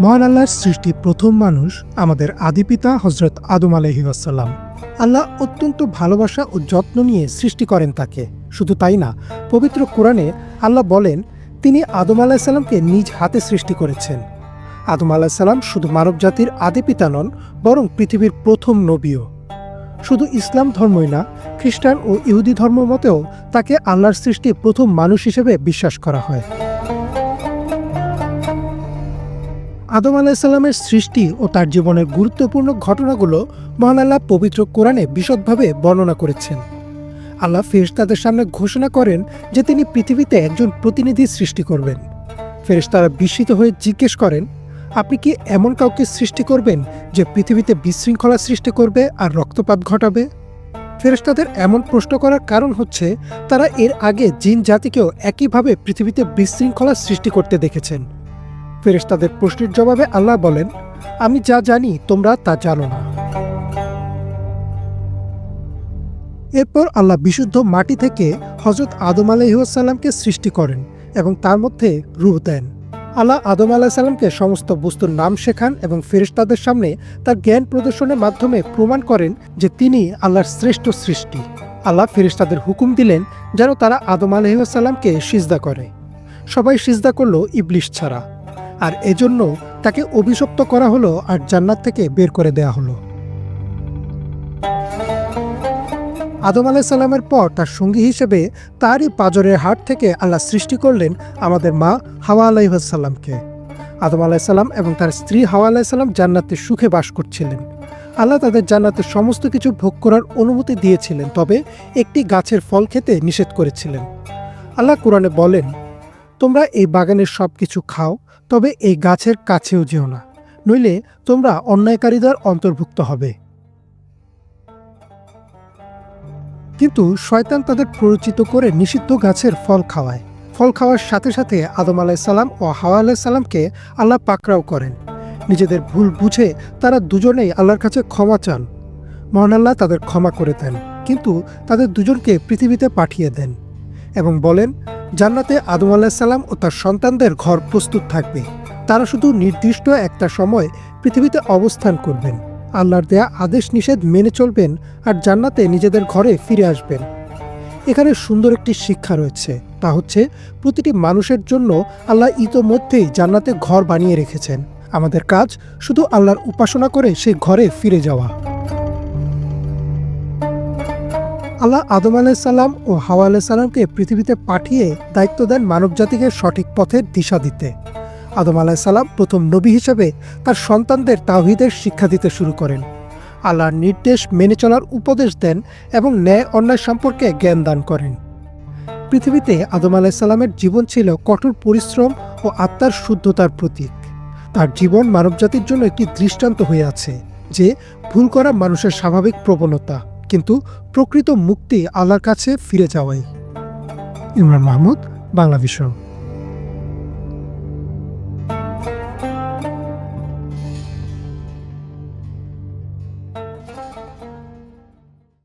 মহান আল্লাহর সৃষ্টি প্রথম মানুষ আমাদের আদিপিতা হজরত আদম আলাইহিস সালাম। আল্লাহ অত্যন্ত ভালোবাসা ও যত্ন নিয়ে সৃষ্টি করেন তাকে। শুধু তাই না, পবিত্র কোরআনে আল্লাহ বলেন তিনি আদম আলাইহিস সালামকে নিজ হাতে সৃষ্টি করেছেন। আদম আলাইহিস সালাম শুধু মানব জাতির আদিপিতা নন, বরং পৃথিবীর প্রথম নবীও। শুধু ইসলাম ধর্মই না, খ্রিস্টান ও ইহুদি ধর্ম মতেও তাকে আল্লাহর সৃষ্টি প্রথম মানুষ হিসেবে বিশ্বাস করা হয়। আদম আলাইহিসসালামের সৃষ্টি ও তার জীবনের গুরুত্বপূর্ণ ঘটনাগুলো মহান আল্লাহ পবিত্র কোরআনে বিশদভাবে বর্ণনা করেছেন। আল্লাহ ফেরেশতাদের সামনে ঘোষণা করেন যে তিনি পৃথিবীতে একজন প্রতিনিধি সৃষ্টি করবেন। ফেরেশতারা বিস্মিত হয়ে জিজ্ঞেস করেন, আপনি কি এমন কাউকে সৃষ্টি করবেন যে পৃথিবীতে বিশৃঙ্খলা সৃষ্টি করবে আর রক্তপাত ঘটাবে? ফেরেশতাদের এমন প্রশ্ন করার কারণ হচ্ছে তারা এর আগে জিন জাতিকেও একইভাবে পৃথিবীতে বিশৃঙ্খলা সৃষ্টি করতে দেখেছেন। ফেরেশতাদের প্রশ্নের জবাবে আল্লাহ বলেন, আমি যা জানি তোমরা তা জানো না। এরপর আল্লাহ বিশুদ্ধ মাটি থেকে হযরত আদম আলাইহিস সালামকে সৃষ্টি করেন এবং তার মধ্যে রূহ দেন। আল্লাহ আদম আলাইহিস সালামকে সমস্ত বস্তুর নাম শেখান এবং ফেরেশতাদের সামনে তার জ্ঞান প্রদর্শনের মাধ্যমে প্রমাণ করেন যে তিনি আল্লাহর শ্রেষ্ঠ সৃষ্টি। আল্লাহ ফেরেশতাদের হুকুম দিলেন যেন তারা আদম আলাইহিস সালামকে সিজদা করে। সবাই সিজদা করল ইবলিস ছাড়া, আর এজন্য তাকে অভিশপ্ত করা হলো আর জান্নাত থেকে বের করে দেয়া হলো। আদম আলাইহিস সালামের পর তার সঙ্গী হিসেবে তারই পাঁজরের হাড় থেকে আল্লাহ সৃষ্টি করলেন আমাদের মা হাওয়া আলাইহিস সালামকে। আদম আলাইহিস সালাম এবং তার স্ত্রী হাওয়া আলাইহিস সালাম জান্নাতে সুখে বাস করছিলেন। আল্লাহ তাদের জান্নাতের সমস্ত কিছু ভোগ করার অনুমতি দিয়েছিলেন, তবে একটি গাছের ফল খেতে নিষেধ করেছিলেন। আল্লাহ কোরআনে বলেন, তোমরা এই বাগানের সব কিছু খাও, তবে এই গাছের কাছেও যেও না, নইলে তোমরা অন্যায়কারীদের অন্তর্ভুক্ত হবে। কিন্তু শয়তান তাদের প্ররোচিত করে নিষিদ্ধ গাছের ফল খাওয়ায়। ফল খাওয়ার সাথে সাথে আদম আলাইহিস সালাম ও হাওয়া আলাইহিস সালামকে আল্লাহ পাকড়াও করেন। নিজেদের ভুল বুঝে তারা দুজনেই আল্লাহর কাছে ক্ষমা চান। মহান আল্লাহ তাদের ক্ষমা করে দেন, কিন্তু তাদের দুজনকে পৃথিবীতে পাঠিয়ে দেন এবং বলেন, জান্নাতে আদম আলাইহিস সালাম ও তার সন্তানদের ঘর প্রস্তুত থাকবে। তারা শুধু নির্দিষ্ট একটা সময় পৃথিবীতে অবস্থান করবেন, আল্লাহর দেয়া আদেশ নিষেধ মেনে চলবেন আর জান্নাতে নিজেদের ঘরে ফিরে আসবেন। এখানে সুন্দর একটি শিক্ষা রয়েছে, তা হচ্ছে প্রতিটি মানুষের জন্য আল্লাহ ইতোমধ্যেই জান্নাতে ঘর বানিয়ে রেখেছেন। আমাদের কাজ শুধু আল্লাহর উপাসনা করে সেই ঘরে ফিরে যাওয়া। আল্লাহ আদম আলাইহিস সালাম ও হাওয়া আলাইহিস সালামকে পৃথিবীতে পাঠিয়ে দায়িত্ব দেন মানবজাতিকে সঠিক পথের দিশা দিতে। আদম আলাইহিস সালাম প্রথম নবী হিসেবে তার সন্তানদের তাওহীদের শিক্ষা দিতে শুরু করেন, আল্লাহর নির্দেশ মেনে চলার উপদেশ দেন এবং ন্যায় অন্যায় সম্পর্কে জ্ঞান দান করেন। পৃথিবীতে আদম আলাইহিস সালামের জীবন ছিল কঠোর পরিশ্রম ও আত্মার শুদ্ধতার প্রতীক। তার জীবন মানবজাতির জন্য একটি দৃষ্টান্ত হয়ে আছে যে ভুল করা মানুষের স্বাভাবিক প্রবণতা, কিন্তু প্রকৃত মুক্তি আল্লাহর কাছে ফিরে যাওয়াই। ইমরান মাহমুদ, বাংলা ভিশন।